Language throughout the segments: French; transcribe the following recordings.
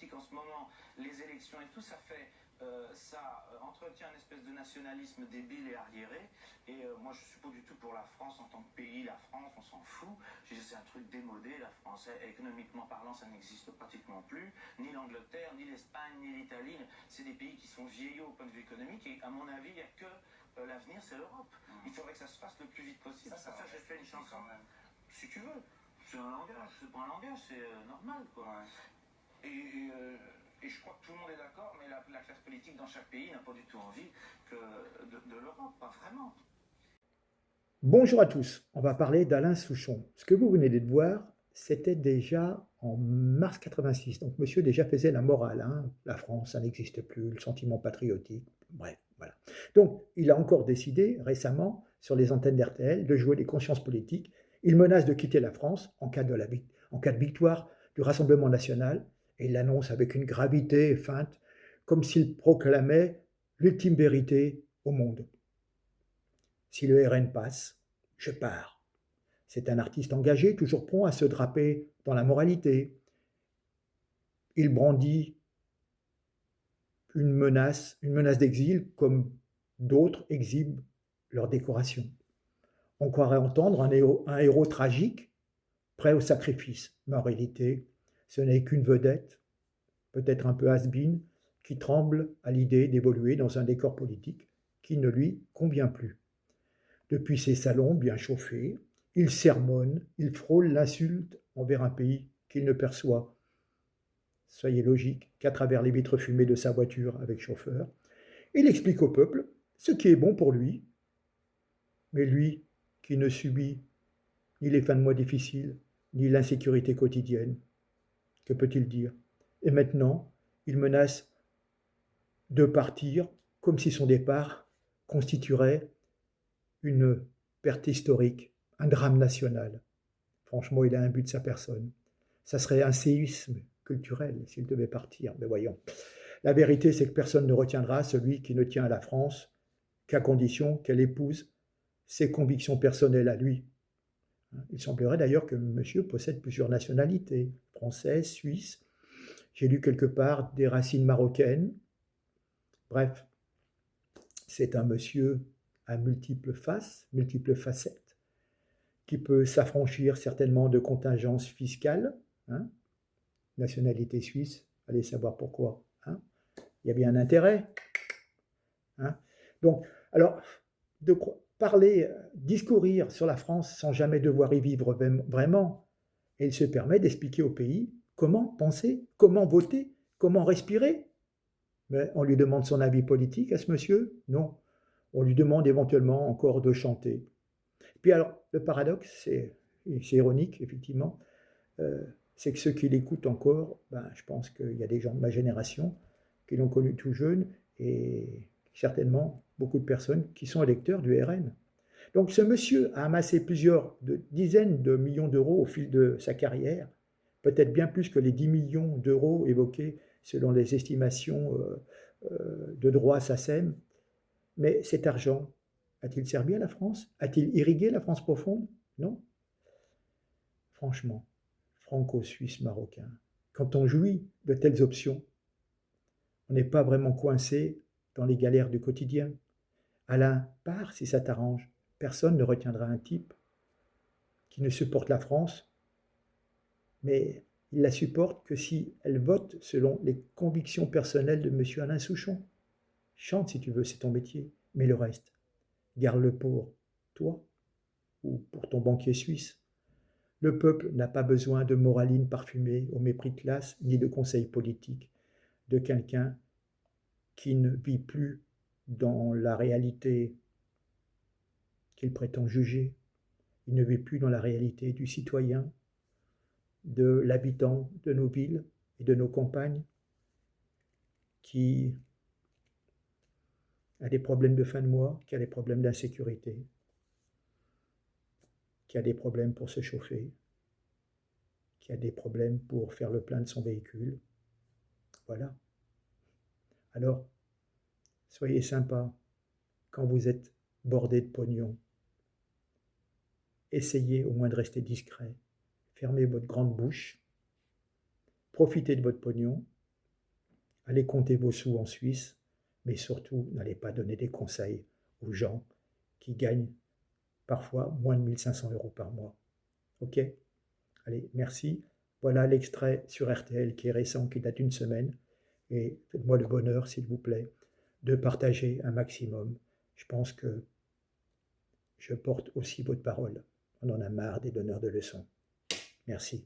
politique en ce moment, les élections et tout, ça entretient une espèce de nationalisme débile et arriéré. Et moi, je suis pas du tout pour la France en tant que pays. La France, on s'en fout. C'est un truc démodé. La France, économiquement parlant, ça n'existe pratiquement plus. Ni l'Angleterre, ni l'Espagne, ni l'Italie. C'est des pays qui sont vieillots au point de vue économique. Et à mon avis, il n'y a que l'avenir, c'est l'Europe. Il faudrait que ça se fasse le plus vite possible. Ça j'ai fait une chanson. Si tu veux. C'est un langage. C'est pas un langage, c'est normal, quoi. Ouais. Et je crois que tout le monde est d'accord, mais la classe politique dans chaque pays n'a pas du tout envie de l'Europe, pas vraiment. Bonjour à tous, on va parler d'Alain Souchon. Ce que vous venez de voir, c'était déjà en mars 86. Donc monsieur déjà faisait la morale, hein. La France, ça n'existe plus, le sentiment patriotique, bref, voilà. Donc il a encore décidé récemment, sur les antennes d'RTL, de jouer des consciences politiques. Il menace de quitter la France en cas de victoire du Rassemblement national, et il l'annonce avec une gravité feinte, comme s'il proclamait l'ultime vérité au monde. Si le RN passe, je pars. C'est un artiste engagé, toujours prompt à se draper dans la moralité. Il brandit une menace d'exil comme d'autres exhibent leur décoration. On croirait entendre un héros tragique, prêt au sacrifice. Mais en réalité, ce n'est qu'une vedette, peut-être un peu has-been, qui tremble à l'idée d'évoluer dans un décor politique qui ne lui convient plus. Depuis ses salons bien chauffés, il sermonne, il frôle l'insulte envers un pays qu'il ne perçoit. Soyez logique qu'à travers les vitres fumées de sa voiture avec chauffeur, il explique au peuple ce qui est bon pour lui. Mais lui, qui ne subit ni les fins de mois difficiles, ni l'insécurité quotidienne, que peut-il dire? Et maintenant, il menace de partir comme si son départ constituerait une perte historique, un drame national. Franchement, il a un but de sa personne. Ça serait un séisme culturel s'il devait partir. Mais voyons. La vérité, c'est que personne ne retiendra celui qui ne tient à la France qu'à condition qu'elle épouse ses convictions personnelles à lui. Il semblerait d'ailleurs que monsieur possède plusieurs nationalités, française, suisse. J'ai lu quelque part des racines marocaines. Bref, c'est un monsieur à multiples faces, multiples facettes, qui peut s'affranchir certainement de contingences fiscales, hein, nationalité suisse, allez savoir pourquoi, hein. Il y a bien un intérêt, hein. Donc, alors, de parler, discourir sur la France sans jamais devoir y vivre vraiment, et il se permet d'expliquer au pays comment penser, comment voter, comment respirer. Mais on lui demande son avis politique à ce monsieur? Non. On lui demande éventuellement encore de chanter. Puis alors, le paradoxe, c'est ironique, effectivement, c'est que ceux qui l'écoutent encore, ben, je pense qu'il y a des gens de ma génération qui l'ont connu tout jeune et certainement beaucoup de personnes qui sont électeurs du RN. Donc ce monsieur a amassé plusieurs dizaines de millions d'euros au fil de sa carrière, peut-être bien plus que les 10 millions d'euros évoqués selon les estimations de droit SACEM. Mais cet argent, a-t-il servi à la France? A-t-il irrigué la France profonde? Non. Franchement, franco-suisse marocain, quand on jouit de telles options, on n'est pas vraiment coincé dans les galères du quotidien. Alain, pars si ça t'arrange. Personne ne retiendra un type qui ne supporte la France, mais il la supporte que si elle vote selon les convictions personnelles de M. Alain Souchon. Chante si tu veux, c'est ton métier, mais le reste, garde-le pour toi ou pour ton banquier suisse. Le peuple n'a pas besoin de moraline parfumée au mépris de classe, ni de conseils politiques de quelqu'un qui ne vit plus dans la réalité qu'il prétend juger. Il ne vit plus dans la réalité du citoyen, de l'habitant de nos villes et de nos campagnes, qui a des problèmes de fin de mois, qui a des problèmes d'insécurité, qui a des problèmes pour se chauffer, qui a des problèmes pour faire le plein de son véhicule. Voilà. Alors, soyez sympa quand vous êtes bordé de pognon. Essayez au moins de rester discret. Fermez votre grande bouche. Profitez de votre pognon. allez compter vos sous en Suisse, mais surtout, n'allez pas donner des conseils aux gens qui gagnent parfois moins de 1500 € par mois. Ok? Allez, merci. Voilà l'extrait sur RTL qui est récent, qui date d'une semaine. Et faites-moi le bonheur, s'il vous plaît, de partager un maximum. Je pense que je porte aussi votre parole. On en a marre des donneurs de leçons. Merci.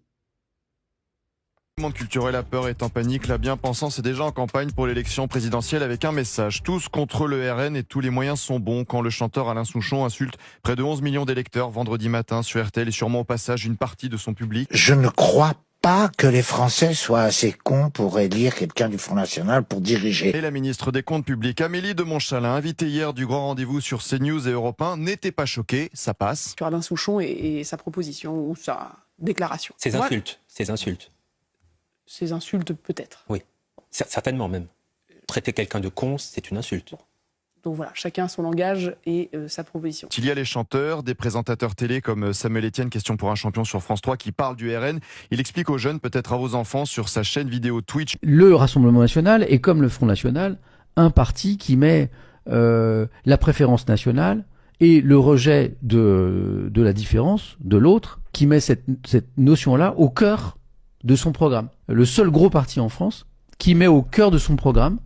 Le monde culturel a peur, est en panique. La bien-pensance est déjà en campagne pour l'élection présidentielle avec un message. Tous contre le RN et tous les moyens sont bons quand le chanteur Alain Souchon insulte près de 11 millions d'électeurs vendredi matin sur RTL et sûrement au passage une partie de son public. Je ne crois pas que les Français soient assez cons pour élire quelqu'un du Front National pour diriger. Et la ministre des Comptes publics, Amélie de Montchalin, invitée hier du grand rendez-vous sur CNews et Europe 1, n'était pas choquée, ça passe. Sur Alain Souchon et sa proposition ou sa déclaration. Ces insultes. Ces insultes, peut-être. Oui, certainement même. Traiter quelqu'un de con, c'est une insulte. Donc voilà, chacun son langage et sa proposition. Il y a les chanteurs, des présentateurs télé comme Samuel Etienne, Question pour un champion sur France 3, qui parlent du RN. Il explique aux jeunes, peut-être à vos enfants, sur sa chaîne vidéo Twitch. Le Rassemblement National est comme le Front National, un parti qui met la préférence nationale et le rejet de la différence, de l'autre, qui met cette notion-là au cœur de son programme. Le seul gros parti en France qui met au cœur de son programme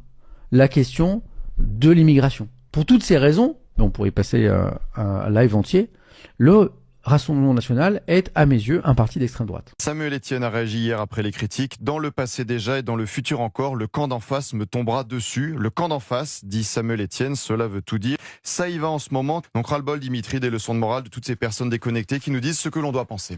la question de l'immigration. Pour toutes ces raisons, on pourrait y passer un live entier, le Rassemblement National est, à mes yeux, un parti d'extrême droite. Samuel Etienne a réagi hier après les critiques. Dans le passé déjà et dans le futur encore, le camp d'en face me tombera dessus. Le camp d'en face, dit Samuel Etienne, cela veut tout dire. Ça y va en ce moment. Donc ras-le-bol, Dimitri, des leçons de morale de toutes ces personnes déconnectées qui nous disent ce que l'on doit penser.